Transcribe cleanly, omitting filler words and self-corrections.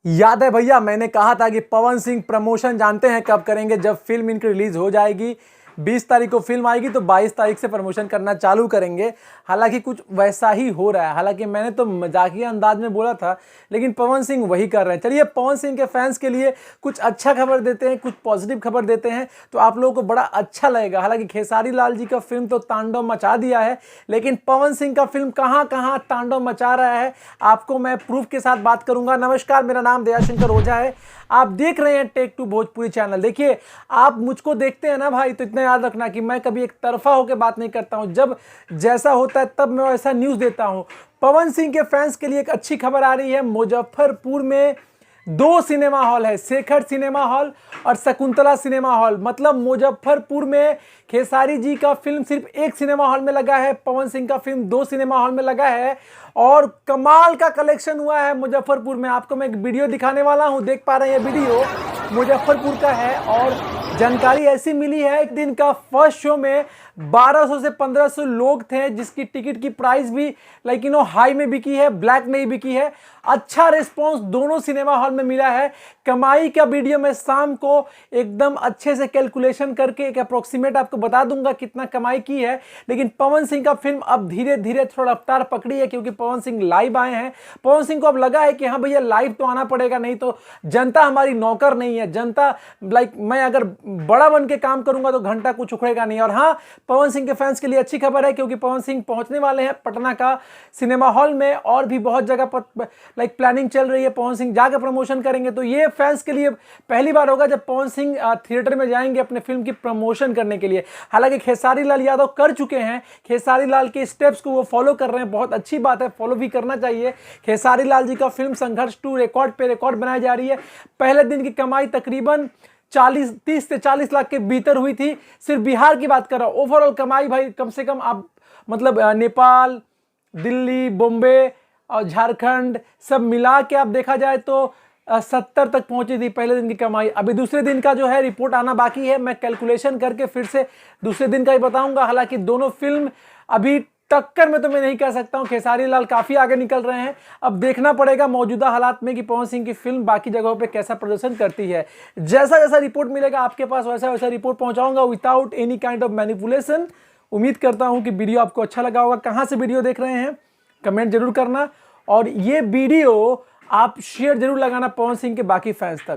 याद है भैया, मैंने कहा था कि पवन सिंह प्रमोशन जानते हैं कब करेंगे, जब फिल्म इनकी रिलीज हो जाएगी। 20 तारीख को फिल्म आएगी तो 22 तारीख से प्रमोशन करना चालू करेंगे। हालांकि कुछ वैसा ही हो रहा है। हालांकि मैंने तो मजाकिया अंदाज में बोला था, लेकिन पवन सिंह वही कर रहे हैं। चलिए, पवन सिंह के फैंस के लिए कुछ अच्छा खबर देते हैं, कुछ पॉजिटिव खबर देते हैं, तो आप लोगों को बड़ा अच्छा लगेगा। हालांकि खेसारी लाल जी का फिल्म तो तांडव मचा दिया है, लेकिन पवन सिंह का फिल्म कहाँ कहाँ तांडव मचा रहा है, आपको मैं प्रूफ के साथ बात करूंगा। नमस्कार, मेरा नाम दयाशंकर ओझा है। आप देख रहे हैं टेक टू भोजपुरी चैनल। देखिए, आप मुझको देखते हैं ना भाई, तो इतना याद रखना कि मैं कभी एक तरफा होकर बात नहीं करता हूं। जब जैसा होता है तब मैं वैसा न्यूज़ देता हूं। पवन सिंह के फैंस के लिए एक अच्छी खबर आ रही है। मुजफ्फरपुर में 2 सिनेमा हॉल है, शेखर सिनेमा हॉल और शकुंतला सिनेमा हॉल। मतलब मुजफ्फरपुर में खेसारी जी का फिल्म सिर्फ एक सिनेमा हॉल में लगा है, पवन सिंह का फिल्म 2 सिनेमा हॉल में लगा है। और कमाल का कलेक्शन हुआ है मुजफ्फरपुर में। आपको मैं एक वीडियो दिखाने वाला हूं, देख पा रहे हैं। ये वीडियो मुजफ्फरपुर का है और जानकारी ऐसी मिली है, एक दिन का फर्स्ट शो में 1200 से 1500 लोग थे, जिसकी टिकट की प्राइस भी हाई में बिकी है, ब्लैक में ही बिकी है। अच्छा रिस्पांस दोनों सिनेमा हॉल में मिला है। कमाई का वीडियो में शाम को एकदम अच्छे से कैलकुलेशन करके एक अप्रोक्सीमेट आपको बता दूंगा कितना कमाई की है। लेकिन पवन सिंह का फिल्म अब धीरे धीरे थोड़ा रफ्तार पकड़ी है, क्योंकि पवन सिंह लाइव आए हैं। पवन सिंह को अब लगा है कि हाँ भैया, लाइव तो आना पड़ेगा, नहीं तो जनता हमारी नौकर नहीं है। जनता मैं अगर बड़ा बन के काम करूंगा तो घंटा कुछ उखड़ेगा नहीं। और हाँ, पवन सिंह के फैंस के लिए अच्छी खबर है, क्योंकि पवन सिंह पहुंचने वाले हैं पटना का सिनेमा हॉल में, और भी बहुत जगह पर प्लानिंग चल रही है। पवन सिंह जाकर प्रमोशन करेंगे, तो ये फैंस के लिए पहली बार होगा जब पवन सिंह थिएटर में जाएंगे अपने फिल्म की प्रमोशन करने के लिए। हालांकि खेसारी लाल यादव कर चुके हैं, खेसारी लाल के स्टेप्स को वो फॉलो कर रहे हैं। बहुत अच्छी बात है, फॉलो भी करना चाहिए। खेसारी लाल जी का फिल्म संघर्ष 2 रिकॉर्ड पे रिकॉर्ड बनाई जा रही है। पहले दिन की कमाई तकरीबन 30 से 40 लाख के भीतर हुई थी। सिर्फ बिहार की बात कर रहा हूं। ओवरऑल कमाई भाई कम से कम आप नेपाल, दिल्ली, बॉम्बे और झारखंड सब मिला के आप देखा जाए तो 70 तक पहुंची थी पहले दिन की कमाई। अभी दूसरे दिन का जो है रिपोर्ट आना बाकी है। मैं कैलकुलेशन करके फिर से दूसरे दिन का ही बताऊंगा। हालांकि दोनों फिल्म अभी टक्कर में तो मैं नहीं कह सकता हूं, खेसारी लाल काफी आगे निकल रहे हैं। अब देखना पड़ेगा मौजूदा हालात में कि पवन सिंह की फिल्म बाकी जगहों पे कैसा प्रदर्शन करती है। जैसा जैसा रिपोर्ट मिलेगा आपके पास, वैसा वैसा रिपोर्ट पहुंचाऊंगा without any kind of manipulation. उम्मीद करता हूं कि वीडियो आपको अच्छा लगा होगा। कहां से वीडियो देख रहे हैं कमेंट जरूर करना, और ये वीडियो आप शेयर जरूर लगाना पवन सिंह के बाकी फैंस तक।